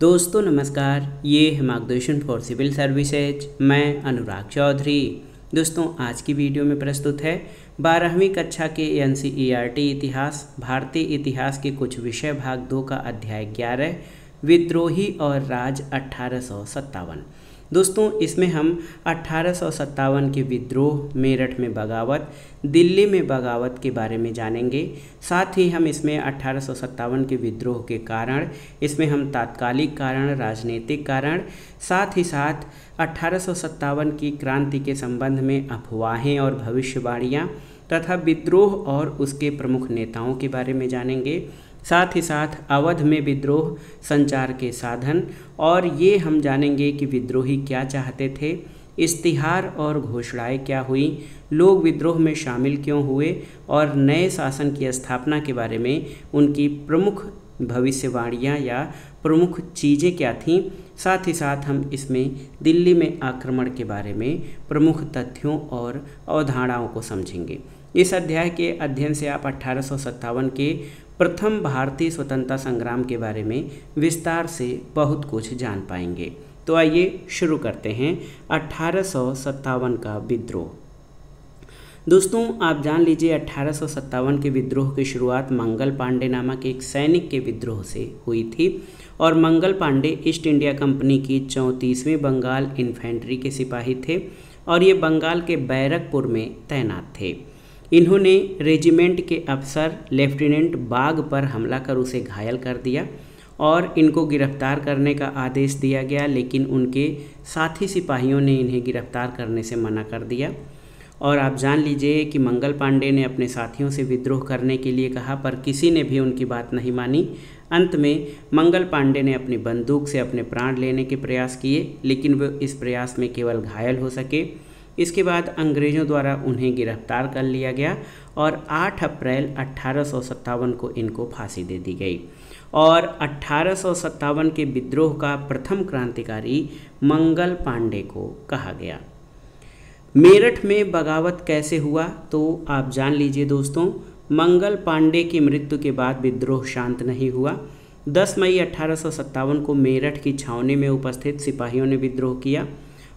दोस्तों नमस्कार, ये है मार्गदर्शन फॉर सिविल सर्विसेज। मैं अनुराग चौधरी। दोस्तों आज की वीडियो में प्रस्तुत है 12वीं कक्षा के NCERT इतिहास भारतीय इतिहास के कुछ विषय भाग 2 का अध्याय 11 विद्रोही और राज 1857। दोस्तों इसमें हम 1857 के विद्रोह, मेरठ में बगावत, दिल्ली में बगावत के बारे में जानेंगे। साथ ही हम इसमें 1857 के विद्रोह के कारण, इसमें हम तात्कालिक कारण, राजनीतिक कारण, साथ ही साथ 1857 की क्रांति के संबंध में अफवाहें और भविष्यवाणियाँ तथा विद्रोह और उसके प्रमुख नेताओं के बारे में जानेंगे। साथ ही साथ अवध में विद्रोह, संचार के साधन, और ये हम जानेंगे कि विद्रोही क्या चाहते थे, इश्तिहार और घोषणाएं क्या हुई, लोग विद्रोह में शामिल क्यों हुए और नए शासन की स्थापना के बारे में उनकी प्रमुख भविष्यवाणियाँ या प्रमुख चीज़ें क्या थीं। साथ ही साथ हम इसमें दिल्ली में आक्रमण के बारे में प्रमुख तथ्यों और अवधारणाओं को समझेंगे। इस अध्याय के अध्ययन से आप 1857 के प्रथम भारतीय स्वतंत्रता संग्राम के बारे में विस्तार से बहुत कुछ जान पाएंगे। तो आइए शुरू करते हैं 1857 का विद्रोह। दोस्तों आप जान लीजिए 1857 के विद्रोह की शुरुआत मंगल पांडे नामक एक सैनिक के विद्रोह से हुई थी और Mangal Pandey east India company की 34वीं बंगाल इन्फेंट्री के सिपाही थे और ये बंगाल के बैरकपुर में तैनात थे। इन्होंने रेजिमेंट के अफसर लेफ्टिनेंट बाग पर हमला कर उसे घायल कर दिया और इनको गिरफ्तार करने का आदेश दिया गया, लेकिन उनके साथी सिपाहियों ने इन्हें गिरफ्तार करने से मना कर दिया। और आप जान लीजिए कि मंगल पांडे ने अपने साथियों से विद्रोह करने के लिए कहा, पर किसी ने भी उनकी बात नहीं मानी। अंत में मंगल पांडे ने अपनी बंदूक से अपने प्राण लेने के प्रयास किए, लेकिन वे इस प्रयास में केवल घायल हो सके। इसके बाद अंग्रेज़ों द्वारा उन्हें गिरफ्तार कर लिया गया और 8 अप्रैल 1857 को इनको फांसी दे दी गई। और 1857 के विद्रोह का प्रथम क्रांतिकारी मंगल पांडे को कहा गया। मेरठ में बगावत कैसे हुआ, तो आप जान लीजिए दोस्तों, मंगल पांडे की मृत्यु के बाद विद्रोह शांत नहीं हुआ। 10 मई 1857 को मेरठ की छावनी में उपस्थित सिपाहियों ने विद्रोह किया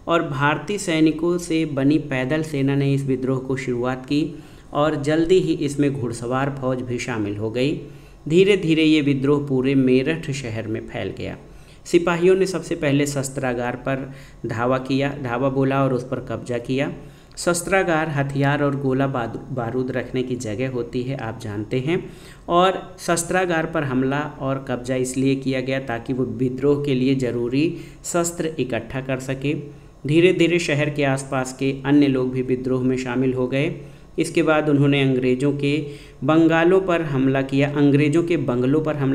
और भारतीय सैनिकों से बनी पैदल सेना ने इस विद्रोह को शुरुआत की और जल्दी ही इसमें घुड़सवार फौज भी शामिल हो गई। धीरे धीरे ये विद्रोह पूरे मेरठ शहर में फैल गया। सिपाहियों ने सबसे पहले शस्त्रागार पर धावा बोला और उस पर कब्जा किया। शस्त्रागार हथियार और गोला बारूद रखने की जगह होती है, आप जानते हैं। और शस्त्रागार पर हमला और कब्जा इसलिए किया गया ताकि वो विद्रोह के लिए ज़रूरी शस्त्र इकट्ठा कर सके। धीरे धीरे शहर के आसपास के अन्य लोग भी विद्रोह में शामिल हो गए। इसके बाद उन्होंने अंग्रेज़ों के बंगलों पर हमला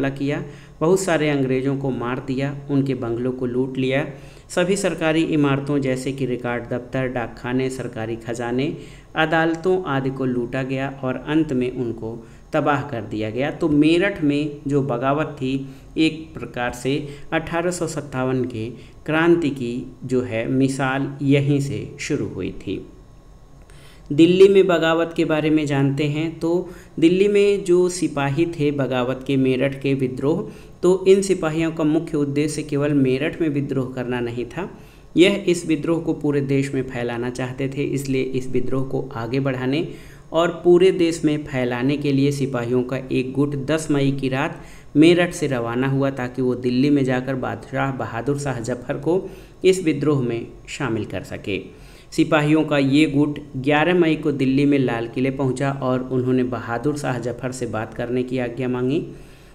किया। बहुत सारे अंग्रेज़ों को मार दिया, उनके बंगलों को लूट लिया। सभी सरकारी इमारतों जैसे कि रिकॉर्ड दफ्तर, डाकखाने, सरकारी खजाने, अदालतों आदि को लूटा गया और अंत में उनको तबाह कर दिया गया। तो मेरठ में जो बगावत थी, एक प्रकार से 1857 के क्रांति की जो है मिसाल यहीं से शुरू हुई थी। दिल्ली में बगावत के बारे में जानते हैं। तो दिल्ली में जो सिपाही थे बगावत के, मेरठ के विद्रोह, तो इन सिपाहियों का मुख्य उद्देश्य केवल मेरठ में विद्रोह करना नहीं था। यह इस विद्रोह को पूरे देश में फैलाना चाहते थे। इसलिए इस विद्रोह को आगे बढ़ाने और पूरे देश में फैलाने के लिए सिपाहियों का एक गुट 10 मई की रात मेरठ से रवाना हुआ ताकि वो दिल्ली में जाकर बादशाह बहादुर शाह जफर को इस विद्रोह में शामिल कर सके। सिपाहियों का ये गुट 11 मई को दिल्ली में लाल किले पहुंचा और उन्होंने बहादुर शाह जफर से बात करने की आज्ञा मांगी।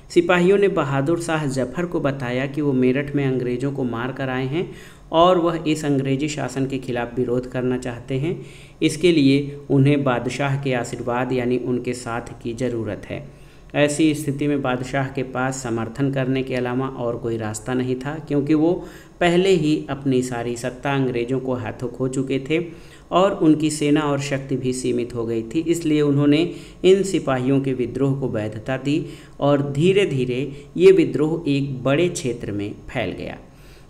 सिपाहियों ने बहादुर शाह जफर को बताया कि वो मेरठ में अंग्रेज़ों को मार कर आए हैं और वह इस अंग्रेजी शासन के खिलाफ विरोध करना चाहते हैं। इसके लिए उन्हें बादशाह के आशीर्वाद यानी उनके साथ की ज़रूरत है। ऐसी स्थिति में बादशाह के पास समर्थन करने के अलावा और कोई रास्ता नहीं था, क्योंकि वो पहले ही अपनी सारी सत्ता अंग्रेज़ों को हाथों खो चुके थे और उनकी सेना और शक्ति भी सीमित हो गई थी। इसलिए उन्होंने इन सिपाहियों के विद्रोह को वैधता दी और धीरे धीरे ये विद्रोह एक बड़े क्षेत्र में फैल गया।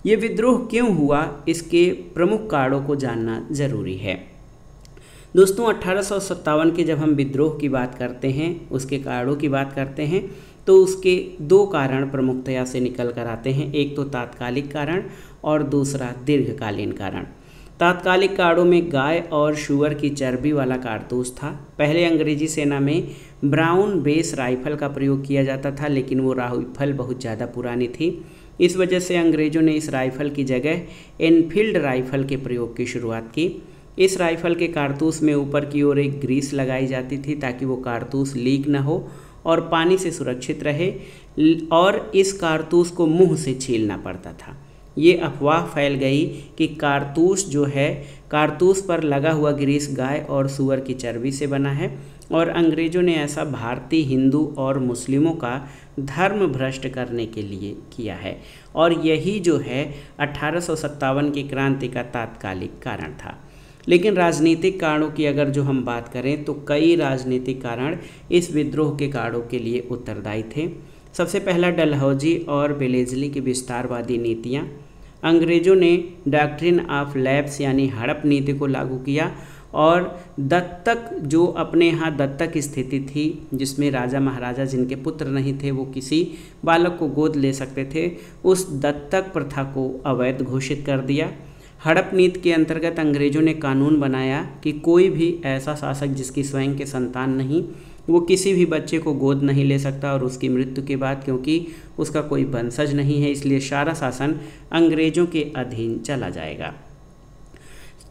ये विद्रोह क्यों हुआ, इसके प्रमुख कारणों को जानना ज़रूरी है। दोस्तों 1857 के जब हम विद्रोह की बात करते हैं, उसके कारणों की बात करते हैं, तो उसके दो कारण प्रमुखतया से निकल कर आते हैं, एक तो तात्कालिक कारण और दूसरा दीर्घकालीन कारण। तात्कालिक कारणों में गाय और सूअर की चर्बी वाला कारतूस था। पहले अंग्रेजी सेना में ब्राउन बेस राइफल का प्रयोग किया जाता था, लेकिन वो राइफल बहुत ज़्यादा पुरानी थी। इस वजह से अंग्रेज़ों ने इस राइफल की जगह एनफील्ड राइफल के प्रयोग की शुरुआत की। इस राइफल के कारतूस में ऊपर की ओर एक ग्रीस लगाई जाती थी ताकि वो कारतूस लीक न हो और पानी से सुरक्षित रहे, और इस कारतूस को मुंह से छीलना पड़ता था। ये अफवाह फैल गई कि कारतूस जो है, कारतूस पर लगा हुआ ग्रीस गाय और सूअर की चर्बी से बना है, और अंग्रेज़ों ने ऐसा भारतीय हिंदू और मुस्लिमों का धर्म भ्रष्ट करने के लिए किया है, और यही जो है 1857 की क्रांति का तात्कालिक कारण था। लेकिन राजनीतिक कारणों की अगर जो हम बात करें तो कई राजनीतिक कारण इस विद्रोह के कारणों के लिए उत्तरदायी थे। सबसे पहला डलहौजी और बेलेजली की विस्तारवादी नीतियाँ। अंग्रेज़ों ने डॉक्ट्रिन ऑफ लैप्स यानी हड़प नीति को लागू किया, और दत्तक जो अपने यहाँ दत्तक स्थिति थी जिसमें राजा महाराजा जिनके पुत्र नहीं थे वो किसी बालक को गोद ले सकते थे, उस दत्तक प्रथा को अवैध घोषित कर दिया। हड़प नीति के अंतर्गत अंग्रेज़ों ने कानून बनाया कि कोई भी ऐसा शासक जिसकी स्वयं के संतान नहीं, वो किसी भी बच्चे को गोद नहीं ले सकता, और उसकी मृत्यु के बाद क्योंकि उसका कोई वंशज नहीं है इसलिए सारा शासन अंग्रेज़ों के अधीन चला जाएगा।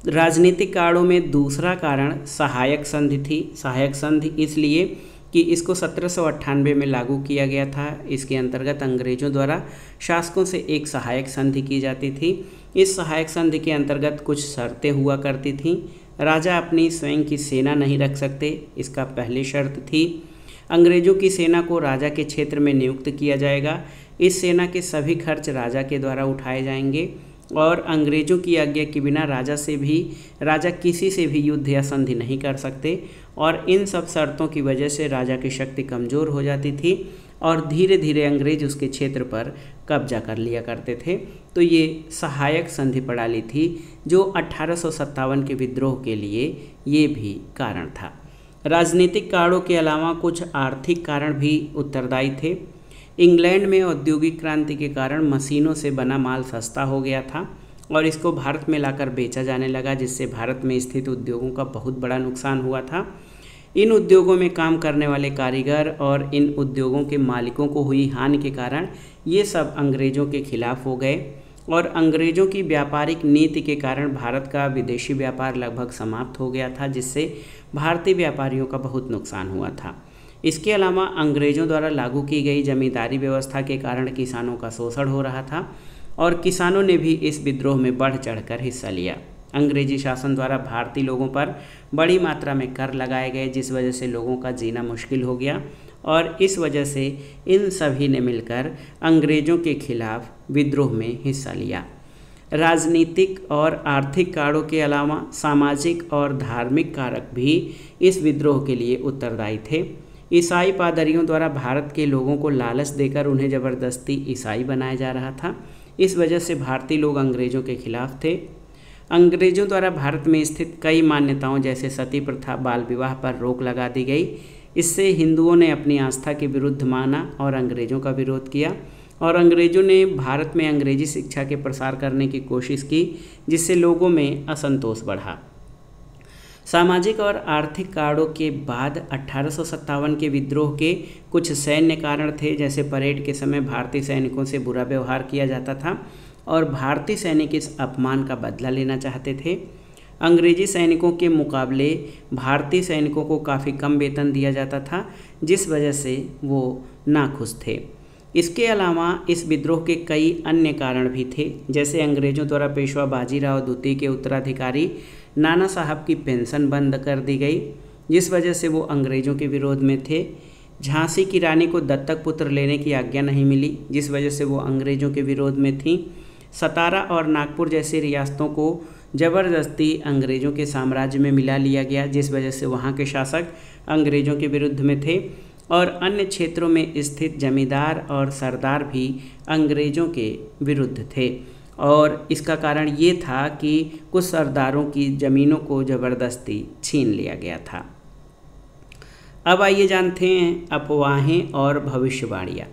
राजनीतिक कारणों में दूसरा कारण सहायक संधि थी। सहायक संधि इसलिए कि इसको 1798 में लागू किया गया था। इसके अंतर्गत अंग्रेज़ों द्वारा शासकों से एक सहायक संधि की जाती थी। इस सहायक संधि के अंतर्गत कुछ शर्तें हुआ करती थीं। राजा अपनी स्वयं की सेना नहीं रख सकते, इसका पहली शर्त थी। अंग्रेज़ों की सेना को राजा के क्षेत्र में नियुक्त किया जाएगा। इस सेना के सभी खर्च राजा के द्वारा उठाए जाएंगे, और अंग्रेज़ों की आज्ञा के बिना राजा किसी से भी युद्ध या संधि नहीं कर सकते। और इन सब शर्तों की वजह से राजा की शक्ति कमज़ोर हो जाती थी, और धीरे धीरे अंग्रेज उसके क्षेत्र पर कब्जा कर लिया करते थे। तो ये सहायक संधि प्रणाली थी जो 1857 के विद्रोह के लिए ये भी कारण था। राजनीतिक कारणों के अलावा कुछ आर्थिक कारण भी उत्तरदायी थे। इंग्लैंड में औद्योगिक क्रांति के कारण मशीनों से बना माल सस्ता हो गया था और इसको भारत में लाकर बेचा जाने लगा, जिससे भारत में स्थित उद्योगों का बहुत बड़ा नुकसान हुआ था। इन उद्योगों में काम करने वाले कारीगर और इन उद्योगों के मालिकों को हुई हानि के कारण ये सब अंग्रेज़ों के खिलाफ हो गए, और अंग्रेज़ों की व्यापारिक नीति के कारण भारत का विदेशी व्यापार लगभग समाप्त हो गया था, जिससे भारतीय व्यापारियों का बहुत नुकसान हुआ था। इसके अलावा अंग्रेज़ों द्वारा लागू की गई जमींदारी व्यवस्था के कारण किसानों का शोषण हो रहा था, और किसानों ने भी इस विद्रोह में बढ़ चढ़कर हिस्सा लिया। अंग्रेजी शासन द्वारा भारतीय लोगों पर बड़ी मात्रा में कर लगाए गए, जिस वजह से लोगों का जीना मुश्किल हो गया, और इस वजह से इन सभी ने मिलकर अंग्रेज़ों के खिलाफ विद्रोह में हिस्सा लिया। राजनीतिक और आर्थिक कारणों के अलावा सामाजिक और धार्मिक कारक भी इस विद्रोह के लिए उत्तरदायी थे। ईसाई पादरियों द्वारा भारत के लोगों को लालच देकर उन्हें ज़बरदस्ती ईसाई बनाया जा रहा था। इस वजह से भारतीय लोग अंग्रेज़ों के खिलाफ थे। अंग्रेज़ों द्वारा भारत में स्थित कई मान्यताओं जैसे सती प्रथा, बाल विवाह पर रोक लगा दी गई। इससे हिंदुओं ने अपनी आस्था के विरुद्ध माना और अंग्रेज़ों का विरोध किया, और अंग्रेज़ों ने भारत में अंग्रेजी शिक्षा के प्रसार करने की कोशिश की, जिससे लोगों में असंतोष बढ़ा। सामाजिक और आर्थिक कारणों के बाद 1857 के विद्रोह के कुछ सैन्य कारण थे, जैसे परेड के समय भारतीय सैनिकों से बुरा व्यवहार किया जाता था और भारतीय सैनिक इस अपमान का बदला लेना चाहते थे। अंग्रेजी सैनिकों के मुकाबले भारतीय सैनिकों को काफ़ी कम वेतन दिया जाता था, जिस वजह से वो नाखुश थे। इसके अलावा इस विद्रोह के कई अन्य कारण भी थे, जैसे अंग्रेज़ों द्वारा पेशवा बाजीराव द्वितीय के उत्तराधिकारी नाना साहब की पेंशन बंद कर दी गई, जिस वजह से वो अंग्रेज़ों के विरोध में थे। झांसी की रानी को दत्तक पुत्र लेने की आज्ञा नहीं मिली, जिस वजह से वो अंग्रेज़ों के विरोध में थी। सतारा और नागपुर जैसी रियासतों को ज़बरदस्ती अंग्रेज़ों के साम्राज्य में मिला लिया गया, जिस वजह से वहाँ के शासक अंग्रेज़ों के विरुद्ध में थे, और अन्य क्षेत्रों में स्थित जमींदार और सरदार भी अंग्रेज़ों के विरुद्ध थे। और इसका कारण ये था कि कुछ सरदारों की ज़मीनों को ज़बरदस्ती छीन लिया गया था। अब आइए जानते हैं अफवाहें और भविष्यवाणियाँ।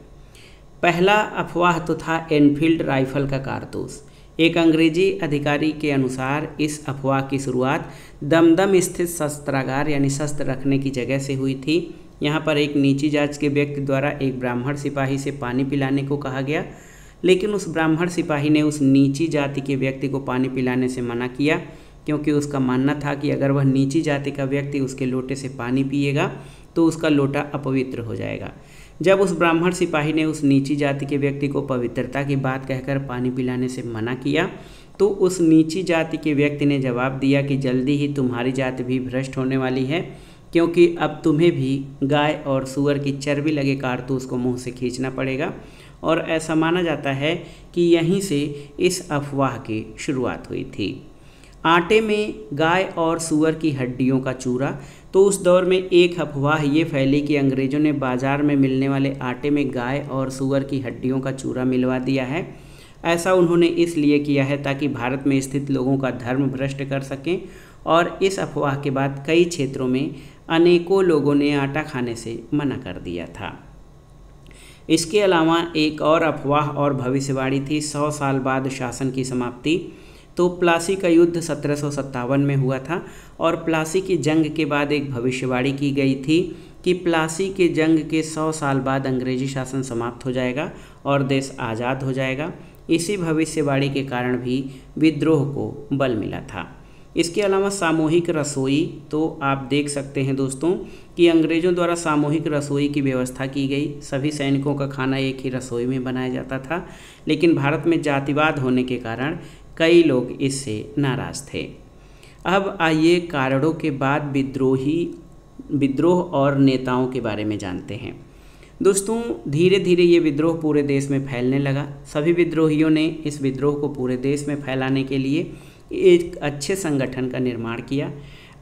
पहला अफवाह तो था एनफील्ड राइफल का कारतूस। एक अंग्रेजी अधिकारी के अनुसार इस अफवाह की शुरुआत दमदम स्थित शस्त्रागार यानी शस्त्र रखने की जगह से हुई थी। यहाँ पर एक नीची जात के व्यक्ति द्वारा एक ब्राह्मण सिपाही से पानी पिलाने को कहा गया, लेकिन उस ब्राह्मण सिपाही ने उस नीची जाति के व्यक्ति को पानी पिलाने से मना किया, क्योंकि उसका मानना था कि अगर वह नीची जाति का व्यक्ति उसके लोटे से पानी पिएगा तो उसका लोटा अपवित्र हो जाएगा। जब उस ब्राह्मण सिपाही ने उस नीची जाति के व्यक्ति को पवित्रता की बात कहकर पानी पिलाने से मना किया, तो उस नीची जाति के व्यक्ति ने जवाब दिया कि जल्दी ही तुम्हारी जाति भी भ्रष्ट होने वाली है, क्योंकि अब तुम्हें भी गाय और सूअर की चर्बी लगे कारतूस को मुंह से खींचना पड़ेगा। और ऐसा माना जाता है कि यहीं से इस अफवाह की शुरुआत हुई थी। आटे में गाय और सूअर की हड्डियों का चूरा। तो उस दौर में एक अफवाह ये फैली कि अंग्रेज़ों ने बाज़ार में मिलने वाले आटे में गाय और सूअर की हड्डियों का चूरा मिलवा दिया है। ऐसा उन्होंने इसलिए किया है ताकि भारत में स्थित लोगों का धर्म भ्रष्ट कर सकें। और इस अफवाह के बाद कई क्षेत्रों में अनेकों लोगों ने आटा खाने से मना कर दिया था। इसके अलावा एक और अफवाह और भविष्यवाणी थी 100 साल बाद शासन की समाप्ति। तो प्लासी का युद्ध 1757 में हुआ था और प्लासी की जंग के बाद एक भविष्यवाणी की गई थी कि प्लासी के जंग के 100 साल बाद अंग्रेजी शासन समाप्त हो जाएगा और देश आज़ाद हो जाएगा। इसी भविष्यवाणी के कारण भी विद्रोह को बल मिला था। इसके अलावा सामूहिक रसोई। तो आप देख सकते हैं दोस्तों कि अंग्रेज़ों द्वारा सामूहिक रसोई की व्यवस्था की गई। सभी सैनिकों का खाना एक ही रसोई में बनाया जाता था, लेकिन भारत में जातिवाद होने के कारण कई लोग इससे नाराज़ थे। अब आइए कारणों के बाद विद्रोह और नेताओं के बारे में जानते हैं। दोस्तों, धीरे धीरे ये विद्रोह पूरे देश में फैलने लगा। सभी विद्रोहियों ने इस विद्रोह को पूरे देश में फैलाने के लिए एक अच्छे संगठन का निर्माण किया।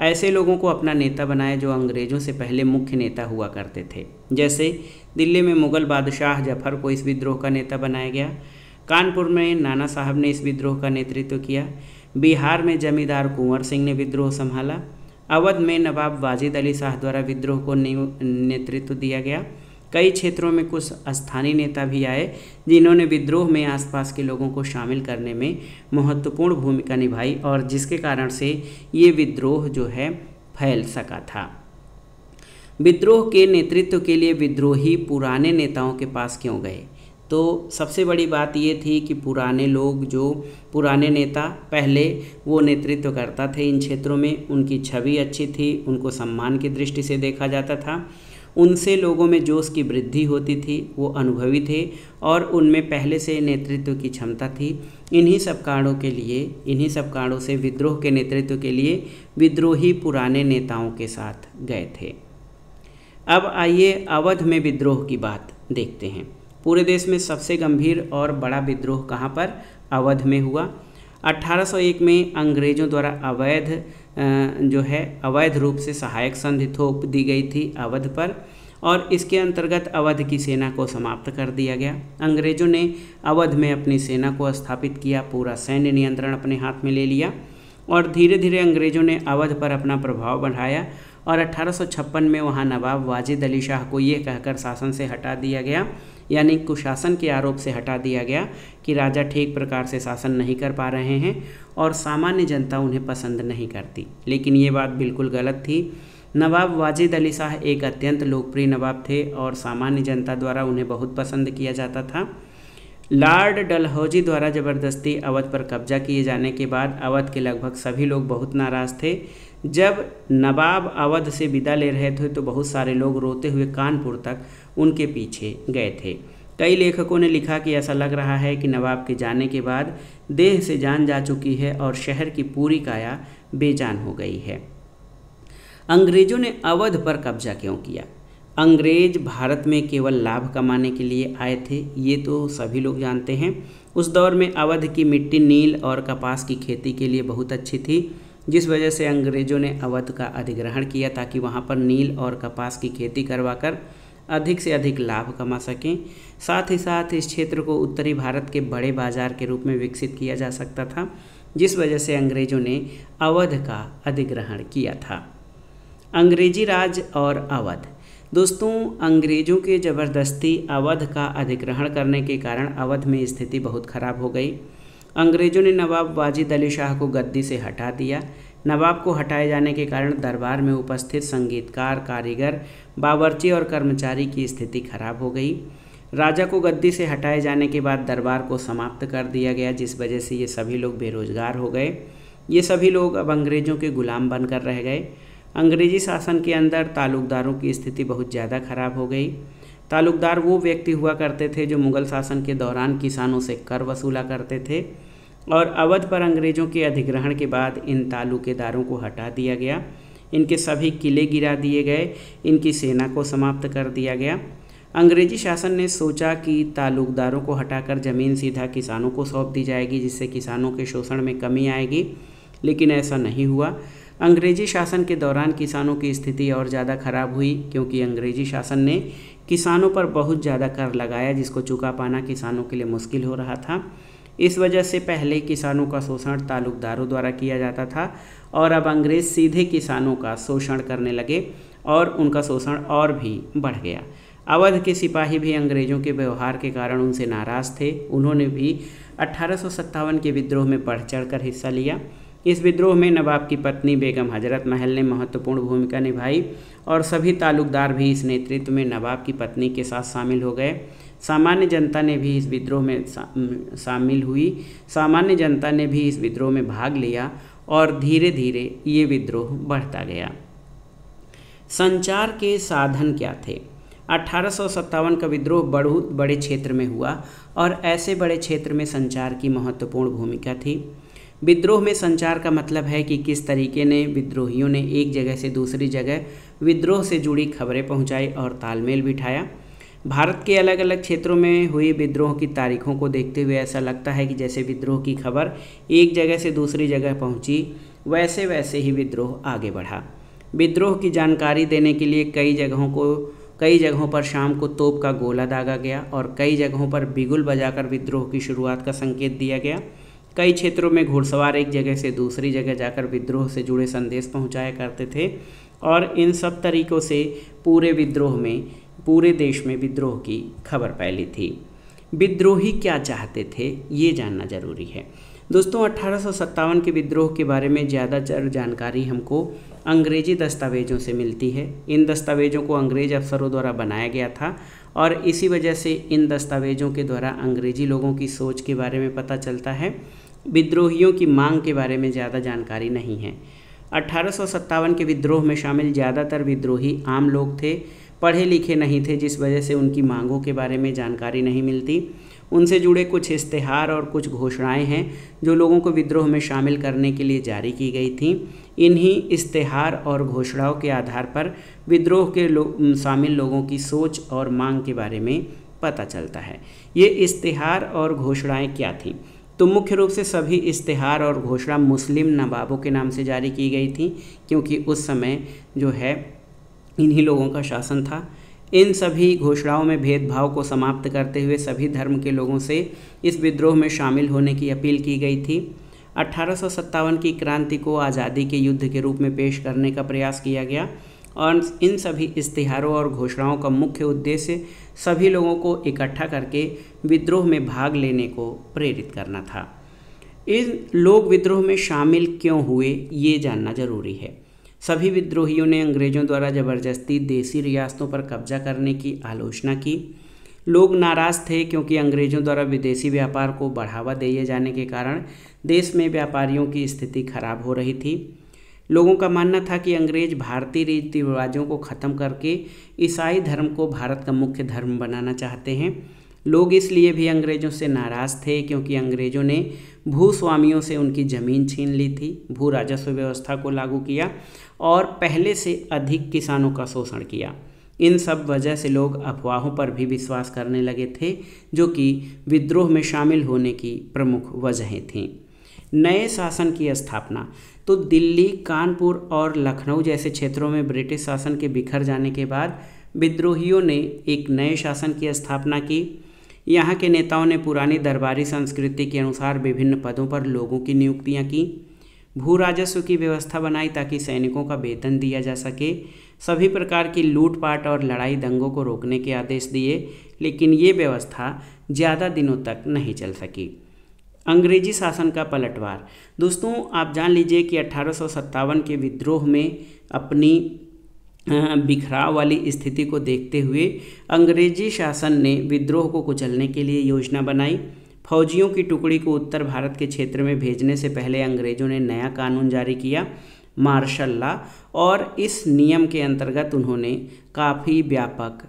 ऐसे लोगों को अपना नेता बनाया जो अंग्रेज़ों से पहले मुख्य नेता हुआ करते थे। जैसे दिल्ली में मुग़ल बादशाह जफ़र को इस विद्रोह का नेता बनाया गया। कानपुर में नाना साहब ने इस विद्रोह का नेतृत्व किया। बिहार में जमींदार कुंवर सिंह ने विद्रोह संभाला। अवध में नवाब वाजिद अली शाह द्वारा विद्रोह को नेतृत्व दिया गया। कई क्षेत्रों में कुछ स्थानीय नेता भी आए जिन्होंने विद्रोह में आसपास के लोगों को शामिल करने में महत्वपूर्ण भूमिका निभाई और जिसके कारण से ये विद्रोह जो है फैल सका था। विद्रोह के नेतृत्व के लिए विद्रोही पुराने नेताओं के पास क्यों गए? तो सबसे बड़ी बात ये थी कि पुराने लोग, जो पुराने नेता पहले वो नेतृत्व करता थे इन क्षेत्रों में, उनकी छवि अच्छी थी, उनको सम्मान की दृष्टि से देखा जाता था, उनसे लोगों में जोश की वृद्धि होती थी, वो अनुभवी थे और उनमें पहले से नेतृत्व की क्षमता थी। इन्हीं सब कारणों से विद्रोह के नेतृत्व के लिए विद्रोही पुराने नेताओं के साथ गए थे। अब आइए अवध में विद्रोह की बात देखते हैं। पूरे देश में सबसे गंभीर और बड़ा विद्रोह कहाँ पर? अवध में हुआ। 1801 में अंग्रेज़ों द्वारा अवैध रूप से सहायक संधि थोप दी गई थी अवध पर और इसके अंतर्गत अवध की सेना को समाप्त कर दिया गया। अंग्रेज़ों ने अवध में अपनी सेना को स्थापित किया, पूरा सैन्य नियंत्रण अपने हाथ में ले लिया और धीरे धीरे अंग्रेज़ों ने अवध पर अपना प्रभाव बढ़ाया और 1856 में वहाँ नवाब वाजिद अली शाह को ये कहकर शासन से हटा दिया गया, यानी कुशासन के आरोप से हटा दिया गया कि राजा ठीक प्रकार से शासन नहीं कर पा रहे हैं और सामान्य जनता उन्हें पसंद नहीं करती। लेकिन ये बात बिल्कुल गलत थी। नवाब वाजिद अली शाह एक अत्यंत लोकप्रिय नवाब थे और सामान्य जनता द्वारा उन्हें बहुत पसंद किया जाता था। लॉर्ड डलहौजी द्वारा ज़बरदस्ती अवध पर कब्जा किए जाने के बाद अवध के लगभग सभी लोग बहुत नाराज़ थे। जब नवाब अवध से विदा ले रहे थे तो बहुत सारे लोग रोते हुए कानपुर तक उनके पीछे गए थे। कई लेखकों ने लिखा कि ऐसा लग रहा है कि नवाब के जाने के बाद देह से जान जा चुकी है और शहर की पूरी काया बेजान हो गई है। अंग्रेज़ों ने अवध पर कब्जा क्यों किया? अंग्रेज़ भारत में केवल लाभ कमाने के लिए आए थे, ये तो सभी लोग जानते हैं। उस दौर में अवध की मिट्टी नील और कपास की खेती के लिए बहुत अच्छी थी, जिस वजह से अंग्रेज़ों ने अवध का अधिग्रहण किया ताकि वहाँ पर नील और कपास की खेती करवाकर अधिक से अधिक लाभ कमा सकें। साथ ही साथ इस क्षेत्र को उत्तरी भारत के बड़े बाजार के रूप में विकसित किया जा सकता था, जिस वजह से अंग्रेज़ों ने अवध का अधिग्रहण किया था। अंग्रेजी राज और अवध। दोस्तों, अंग्रेज़ों के ज़बरदस्ती अवध का अधिग्रहण करने के कारण अवध में स्थिति बहुत खराब हो गई। अंग्रेज़ों ने नवाब वाजिद अली शाह को गद्दी से हटा दिया। नवाब को हटाए जाने के कारण दरबार में उपस्थित संगीतकार, कारीगर, बावर्ची और कर्मचारी की स्थिति खराब हो गई। राजा को गद्दी से हटाए जाने के बाद दरबार को समाप्त कर दिया गया, जिस वजह से ये सभी लोग बेरोजगार हो गए। ये सभी लोग अब अंग्रेज़ों के गुलाम बनकर रह गए। अंग्रेज़ी शासन के अंदर तालुकदारों की स्थिति बहुत ज़्यादा खराब हो गई। तालुकदार वो व्यक्ति हुआ करते थे जो मुग़ल शासन के दौरान किसानों से कर वसूला करते थे, और अवध पर अंग्रेज़ों के अधिग्रहण के बाद इन तालुकेदारों को हटा दिया गया। इनके सभी किले गिरा दिए गए, इनकी सेना को समाप्त कर दिया गया। अंग्रेज़ी शासन ने सोचा कि तालुकदारों को हटाकर ज़मीन सीधा किसानों को सौंप दी जाएगी, जिससे किसानों के शोषण में कमी आएगी, लेकिन ऐसा नहीं हुआ। अंग्रेज़ी शासन के दौरान किसानों की स्थिति और ज़्यादा खराब हुई, क्योंकि अंग्रेज़ी शासन ने किसानों पर बहुत ज़्यादा कर लगाया, जिसको चुका पाना किसानों के लिए मुश्किल हो रहा था। इस वजह से पहले किसानों का शोषण तालुकदारों द्वारा किया जाता था, और अब अंग्रेज़ सीधे किसानों का शोषण करने लगे और उनका शोषण और भी बढ़ गया। अवध के सिपाही भी अंग्रेज़ों के व्यवहार के कारण उनसे नाराज़ थे। उन्होंने भी 1857 के विद्रोह में बढ़ चढ़कर हिस्सा लिया। इस विद्रोह में नवाब की पत्नी बेगम हजरत महल ने महत्वपूर्ण भूमिका निभाई, और सभी तालुकदार भी इस नेतृत्व में नवाब की पत्नी के साथ शामिल हो गए। सामान्य जनता ने भी इस विद्रोह में शामिल हुई। सामान्य जनता ने भी इस विद्रोह में भाग लिया, और धीरे धीरे ये विद्रोह बढ़ता गया। संचार के साधन क्या थे? 1857 का विद्रोह बहुत बड़े क्षेत्र में हुआ, और ऐसे बड़े क्षेत्र में संचार की महत्वपूर्ण भूमिका थी। विद्रोह में संचार का मतलब है कि किस तरीके ने विद्रोहियों ने एक जगह से दूसरी जगह विद्रोह से जुड़ी खबरें पहुंचाई और तालमेल बिठाया। भारत के अलग अलग क्षेत्रों में हुए विद्रोह की तारीखों को देखते हुए ऐसा लगता है कि जैसे विद्रोह की खबर एक जगह से दूसरी जगह पहुंची, वैसे वैसे ही विद्रोह आगे बढ़ा। विद्रोह की जानकारी देने के लिए कई जगहों पर शाम को तोप का गोला दागा गया, और कई जगहों पर बिगुल बजाकर विद्रोह की शुरुआत का संकेत दिया गया। कई क्षेत्रों में घुड़सवार एक जगह से दूसरी जगह जाकर विद्रोह से जुड़े संदेश पहुंचाया करते थे, और इन सब तरीक़ों से पूरे देश में विद्रोह की खबर फैली थी। विद्रोही क्या चाहते थे, ये जानना जरूरी है। दोस्तों, 1857 के विद्रोह के बारे में ज़्यादातर जानकारी हमको अंग्रेजी दस्तावेज़ों से मिलती है। इन दस्तावेज़ों को अंग्रेज़ अफसरों द्वारा बनाया गया था, और इसी वजह से इन दस्तावेज़ों के द्वारा अंग्रेज़ी लोगों की सोच के बारे में पता चलता है। विद्रोहियों की मांग के बारे में ज़्यादा जानकारी नहीं है। 1857 के विद्रोह में शामिल ज़्यादातर विद्रोही आम लोग थे, पढ़े लिखे नहीं थे, जिस वजह से उनकी मांगों के बारे में जानकारी नहीं मिलती। उनसे जुड़े कुछ इश्तेहार और कुछ घोषणाएं हैं जो लोगों को विद्रोह में शामिल करने के लिए जारी की गई थीं। इन्हीं इश्तेहार और घोषणाओं के आधार पर विद्रोह के शामिल लोगों की सोच और मांग के बारे में पता चलता है। ये इश्तेहार और घोषणाएं क्या थीं? तो मुख्य रूप से सभी इश्तेहार और घोषणा मुस्लिम नवाबों के नाम से जारी की गई थी, क्योंकि उस समय जो है इन्हीं लोगों का शासन था। इन सभी घोषणाओं में भेदभाव को समाप्त करते हुए सभी धर्म के लोगों से इस विद्रोह में शामिल होने की अपील की गई थी। 1857 की क्रांति को आज़ादी के युद्ध के रूप में पेश करने का प्रयास किया गया, और इन सभी इश्तिहारों और घोषणाओं का मुख्य उद्देश्य सभी लोगों को इकट्ठा करके विद्रोह में भाग लेने को प्रेरित करना था। इन लोग विद्रोह में शामिल क्यों हुए, ये जानना जरूरी है। सभी विद्रोहियों ने अंग्रेज़ों द्वारा ज़बरदस्ती देसी रियासतों पर कब्जा करने की आलोचना की। लोग नाराज़ थे, क्योंकि अंग्रेज़ों द्वारा विदेशी व्यापार को बढ़ावा दिए जाने के कारण देश में व्यापारियों की स्थिति खराब हो रही थी। लोगों का मानना था कि अंग्रेज़ भारतीय रीति रिवाजों को ख़त्म करके ईसाई धर्म को भारत का मुख्य धर्म बनाना चाहते हैं। लोग इसलिए भी अंग्रेज़ों से नाराज़ थे, क्योंकि अंग्रेज़ों ने भूस्वामियों से उनकी ज़मीन छीन ली थी, भू राजस्व व्यवस्था को लागू किया और पहले से अधिक किसानों का शोषण किया। इन सब वजह से लोग अफवाहों पर भी विश्वास करने लगे थे, जो कि विद्रोह में शामिल होने की प्रमुख वजहें थीं। नए शासन की स्थापना। तो दिल्ली, कानपुर और लखनऊ जैसे क्षेत्रों में ब्रिटिश शासन के बिखर जाने के बाद विद्रोहियों ने एक नए शासन की स्थापना की। यहाँ के नेताओं ने पुरानी दरबारी संस्कृति के अनुसार विभिन्न पदों पर लोगों की नियुक्तियाँ की। भू राजस्व की व्यवस्था बनाई ताकि सैनिकों का वेतन दिया जा सके। सभी प्रकार की लूटपाट और लड़ाई दंगों को रोकने के आदेश दिए, लेकिन ये व्यवस्था ज़्यादा दिनों तक नहीं चल सकी। अंग्रेजी शासन का पलटवार। दोस्तों आप जान लीजिए कि 1857 के विद्रोह में अपनी बिखराव वाली स्थिति को देखते हुए अंग्रेजी शासन ने विद्रोह को कुचलने के लिए योजना बनाई। फौजियों की टुकड़ी को उत्तर भारत के क्षेत्र में भेजने से पहले अंग्रेजों ने नया कानून जारी किया, मार्शल लॉ, और इस नियम के अंतर्गत उन्होंने काफ़ी व्यापक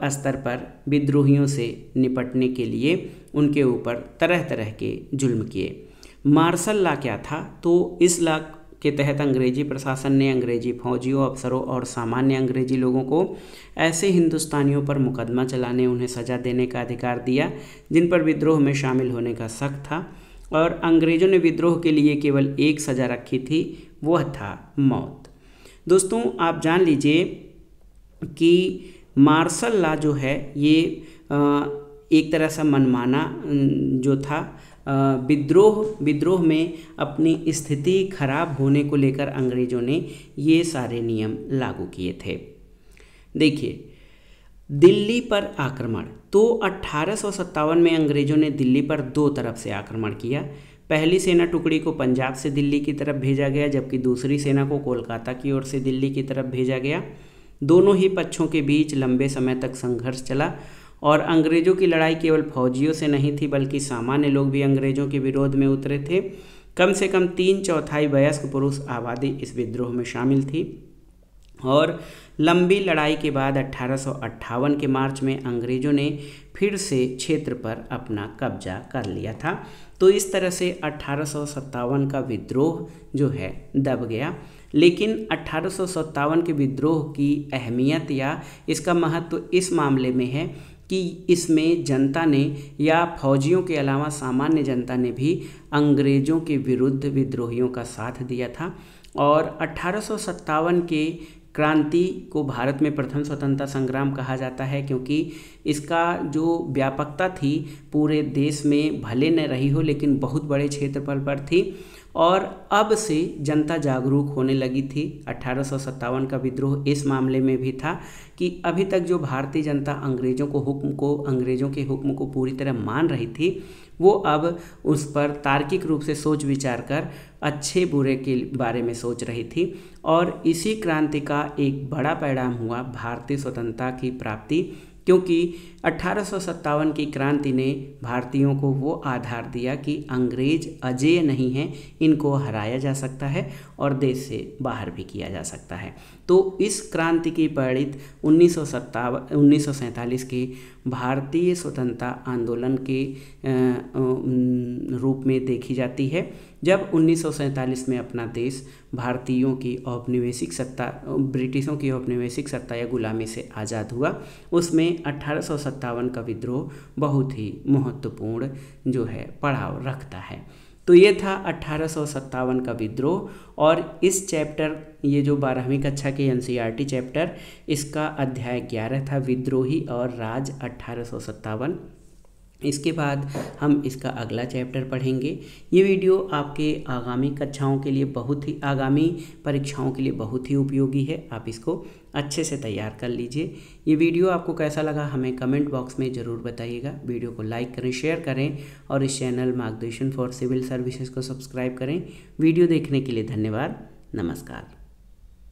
स्तर पर विद्रोहियों से निपटने के लिए उनके ऊपर तरह तरह के जुल्म किए। मार्शल लॉ क्या था? तो इस लॉ के तहत अंग्रेजी प्रशासन ने अंग्रेजी फौजियों, अफसरों और सामान्य अंग्रेजी लोगों को ऐसे हिंदुस्तानियों पर मुकदमा चलाने, उन्हें सज़ा देने का अधिकार दिया जिन पर विद्रोह में शामिल होने का शक था, और अंग्रेज़ों ने विद्रोह के लिए केवल एक सज़ा रखी थी, वह था मौत। दोस्तों आप जान लीजिए कि मार्शल लॉ जो है ये एक तरह से मनमाना जो था, विद्रोह में अपनी स्थिति खराब होने को लेकर अंग्रेज़ों ने ये सारे नियम लागू किए थे। देखिए, दिल्ली पर आक्रमण। तो 1857 में अंग्रेज़ों ने दिल्ली पर दो तरफ से आक्रमण किया। पहली सेना टुकड़ी को पंजाब से दिल्ली की तरफ भेजा गया, जबकि दूसरी सेना को कोलकाता की ओर से दिल्ली की तरफ भेजा गया। दोनों ही पक्षों के बीच लंबे समय तक संघर्ष चला और अंग्रेज़ों की लड़ाई केवल फौजियों से नहीं थी, बल्कि सामान्य लोग भी अंग्रेज़ों के विरोध में उतरे थे। कम से कम 3/4 वयस्क पुरुष आबादी इस विद्रोह में शामिल थी, और लंबी लड़ाई के बाद 1858 के मार्च में अंग्रेज़ों ने फिर से क्षेत्र पर अपना कब्जा कर लिया था। तो इस तरह से 1857 का विद्रोह जो है दब गया। लेकिन 1857 के विद्रोह की अहमियत या इसका महत्व इस मामले में है कि इसमें जनता ने या फौजियों के अलावा सामान्य जनता ने भी अंग्रेज़ों के विरुद्ध विद्रोहियों का साथ दिया था, और 1857 के क्रांति को भारत में प्रथम स्वतंत्रता संग्राम कहा जाता है, क्योंकि इसका जो व्यापकता थी पूरे देश में भले न रही हो, लेकिन बहुत बड़े क्षेत्रफल पर थी, और अब से जनता जागरूक होने लगी थी। 1857 का विद्रोह इस मामले में भी था कि अभी तक जो भारतीय जनता अंग्रेज़ों के हुक्म को पूरी तरह मान रही थी, वो अब उस पर तार्किक रूप से सोच विचार कर अच्छे बुरे के बारे में सोच रही थी, और इसी क्रांति का एक बड़ा परिणाम हुआ भारतीय स्वतंत्रता की प्राप्ति, क्योंकि 1857 की क्रांति ने भारतीयों को वो आधार दिया कि अंग्रेज अजेय नहीं हैं, इनको हराया जा सकता है और देश से बाहर भी किया जा सकता है। तो इस क्रांति की परिणति 1947 के भारतीय स्वतंत्रता आंदोलन के रूप में देखी जाती है, जब 1947 में अपना देश भारतीयों की औपनिवेशिक सत्ता, ब्रिटिशों की औपनिवेशिक सत्ता या गुलामी से आज़ाद हुआ। उसमें 1857 का विद्रोह बहुत ही महत्वपूर्ण जो है पड़ाव रखता है। तो ये था 1857 का विद्रोह, और इस चैप्टर, ये जो 12वीं कक्षा के NCERT चैप्टर, इसका अध्याय 11 था, विद्रोही और राज 1857। इसके बाद हम इसका अगला चैप्टर पढ़ेंगे। ये वीडियो आपके आगामी कक्षाओं के लिए आगामी परीक्षाओं के लिए बहुत ही उपयोगी है। आप इसको अच्छे से तैयार कर लीजिए। ये वीडियो आपको कैसा लगा हमें कमेंट बॉक्स में ज़रूर बताइएगा। वीडियो को लाइक करें, शेयर करें, और इस चैनल मार्गदर्शन फॉर सिविल सर्विसेज को सब्सक्राइब करें। वीडियो देखने के लिए धन्यवाद। नमस्कार।